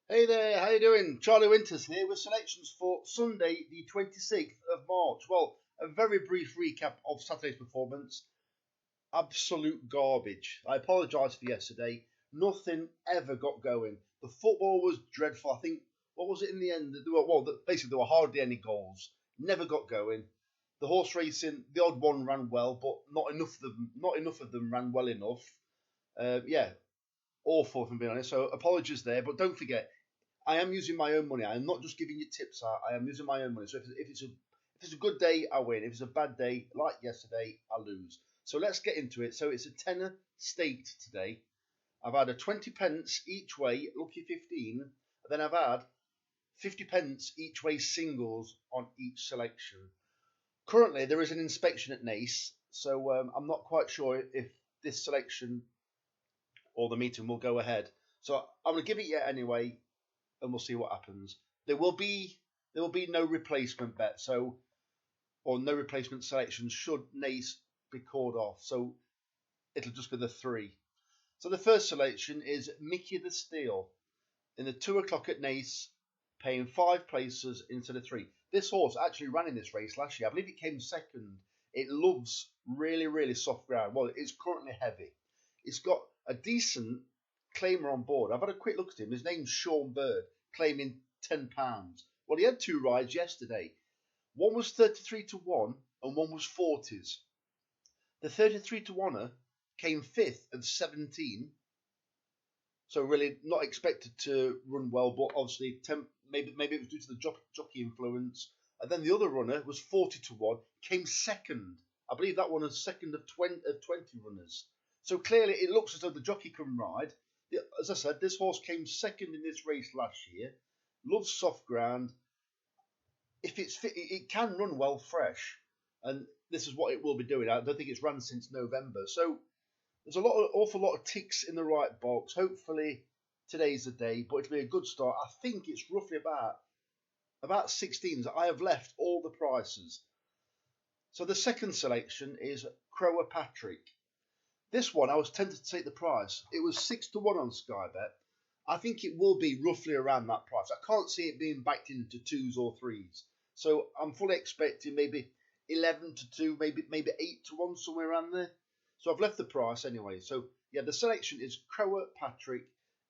Hey there, how you doing? Charlie Winters here with selections for Sunday, the 26th of March. Well, a very brief recap of Saturday's performance. Absolute garbage. I apologise for yesterday. Nothing ever got going. The football was dreadful. I think, what was it in the end? Basically, there were hardly any goals. Never got going. The horse racing, the odd one ran well, but not enough of them ran well enough. Yeah, awful if I'm being honest. So apologies there, but don't forget, I am using my own money. I am not just giving you tips out. I am using my own money. So if it's a good day, I win. If it's a bad day, like yesterday, I lose. So let's get into it. So it's a tenner staked today. I've had a 20 pence each way, lucky 15. And then I've had 50 pence each way singles on each selection. Currently, there is an inspection at Nace, so I'm not quite sure if this selection or the meeting will go ahead. So I'm going to give it yet anyway, and we'll see what happens. There will be no replacement bet, or no replacement selection should Nace be called off. So it'll just be the three. So the first selection is Mickey the Steel in the 2 o'clock at Nace, paying 5 places instead of 3. This horse actually ran in this race last year. I believe it came second. It loves really, really soft ground. Well, it's currently heavy. It's got a decent claimer on board. I've had a quick look at him. His name's Sean Bird, claiming £10. Well, he had 2 rides yesterday. One was 33 to 1 and one was 40s. The 33 to 1er came 5th of 17. So really not expected to run well, but obviously maybe it was due to the jockey influence. And then the other runner was 40 to 1, came second. I believe that one was second of 20 runners. So clearly it looks as though the jockey can ride. As I said, this horse came second in this race last year. Loves soft ground. If it's fit, it can run well fresh. And this is what it will be doing. I don't think it's run since November. So there's awful lot of ticks in the right box. Hopefully today's the day, but it'll be a good start. I think it's roughly about 16s. I have left all the prices. So the second selection is Crower Patrick. This one I was tempted to take the price. It was 6 to 1 on Sky Bet. I think it will be roughly around that price. I can't see it being backed into 2s or 3s. So I'm fully expecting maybe 11 to 2, maybe 8 to 1, somewhere around there. So I've left the price anyway. So yeah, the selection is Crower Patrick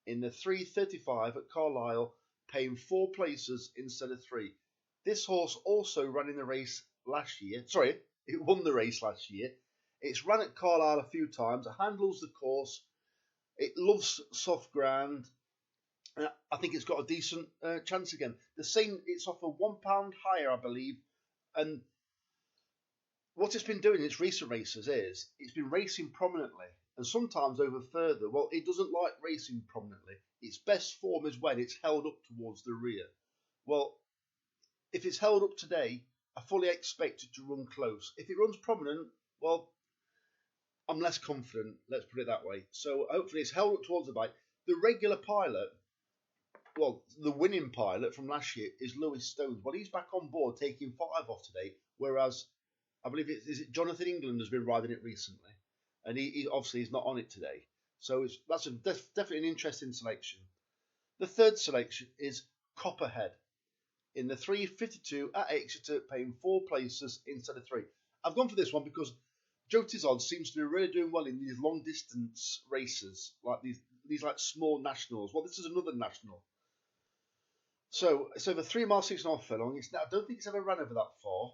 in the 3:35 at Carlisle, paying 4 places instead of 3. This horse also ran in the race last year. Sorry, it won the race last year. It's run at Carlisle a few times. It handles the course. It loves soft ground. I think it's got a decent chance again. It's off a £1 higher, I believe, and what it's been doing in its recent races is it's been racing prominently and sometimes over further. Well, it doesn't like racing prominently. Its best form is when it's held up towards the rear. Well, if it's held up today, I fully expect it to run close. If it runs prominent, well, I'm less confident, let's put it that way. So hopefully it's held up towards the bike. The regular pilot, well, the winning pilot from last year is Lewis Stones. Well, he's back on board taking 5 off today, whereas I believe is it Jonathan England has been riding it recently, and he obviously is not on it today. So that's definitely an interesting selection. The third selection is Copperhead in the 3:52 at Exeter, paying 4 places instead of 3. I've gone for this one because Joe Tizard seems to be really doing well in these long distance races, like these like small nationals. Well, this is another national. So it's over 3 miles, 6.5 furlong. I don't think it's ever ran over that far.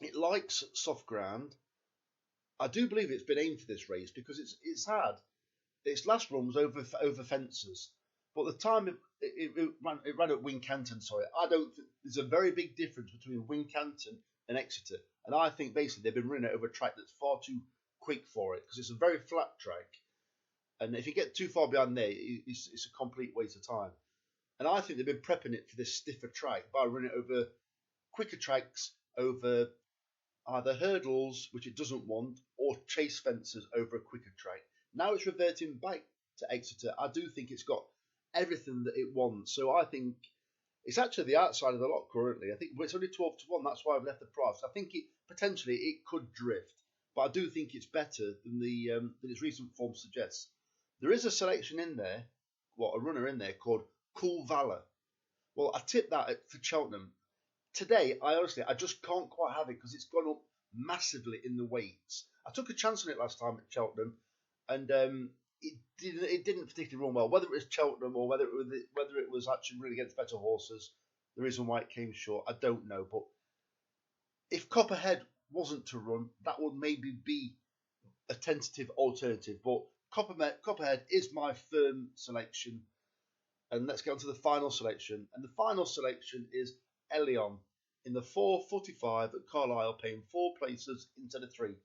It likes soft ground. I do believe it's been aimed for this race because it's had its last run was over fences, but the time it ran at Wincanton. Sorry, I don't. There's a very big difference between Wincanton and Exeter, and I think basically they've been running it over a track that's far too quick for it because it's a very flat track, and if you get too far behind there, it's a complete waste of time. And I think they've been prepping it for this stiffer track by running it over quicker tracks, over either hurdles, which it doesn't want, or chase fences over a quicker track. Now it's reverting back to Exeter. I do think it's got everything that it wants. So I think it's actually the outside of the lot currently. I think it's only 12 to 1. That's why I've left the price. I think potentially it could drift, but I do think it's better than its recent form suggests. There is a selection in there, a runner in there called Cool Valor. Well, I tipped that for Cheltenham. Today, I just can't quite have it because it's gone up massively in the weights. I took a chance on it last time at Cheltenham, and it didn't particularly run well. Whether it was Cheltenham or whether it was actually really against better horses, the reason why it came short, I don't know. But if Copperhead wasn't to run, that would maybe be a tentative alternative. But Copperhead is my firm selection. And let's get on to the final selection. And the final selection is Elion in the 4:45 at Carlisle, paying 4 places instead of 3.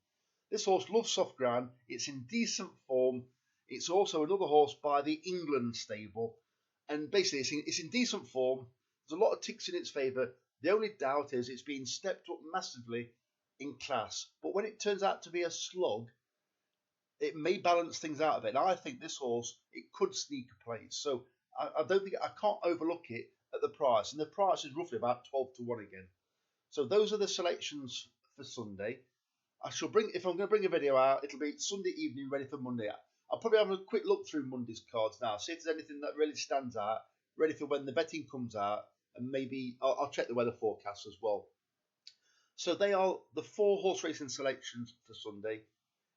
This horse loves soft ground. It's in decent form. It's also another horse by the England stable. And basically, it's in decent form. There's a lot of ticks in its favour. The only doubt is it's been stepped up massively in class. But when it turns out to be a slug, it may balance things out a bit. And I think this horse, it could sneak a place. So I don't think I can't overlook it at the price. And the price is roughly about 12 to 1 again. So those are the selections for Sunday. If I'm going to bring a video out, it'll be Sunday evening ready for Monday. I'll probably have a quick look through Monday's cards now, see if there's anything that really stands out, ready for when the betting comes out, and maybe I'll check the weather forecast as well. So they are the 4 horse racing selections for Sunday.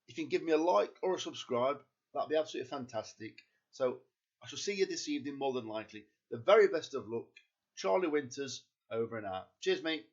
If you can give me a like or a subscribe, that'd be absolutely fantastic. So I shall see you this evening more than likely. The very best of luck. Charlie Winters, over and out. Cheers, mate.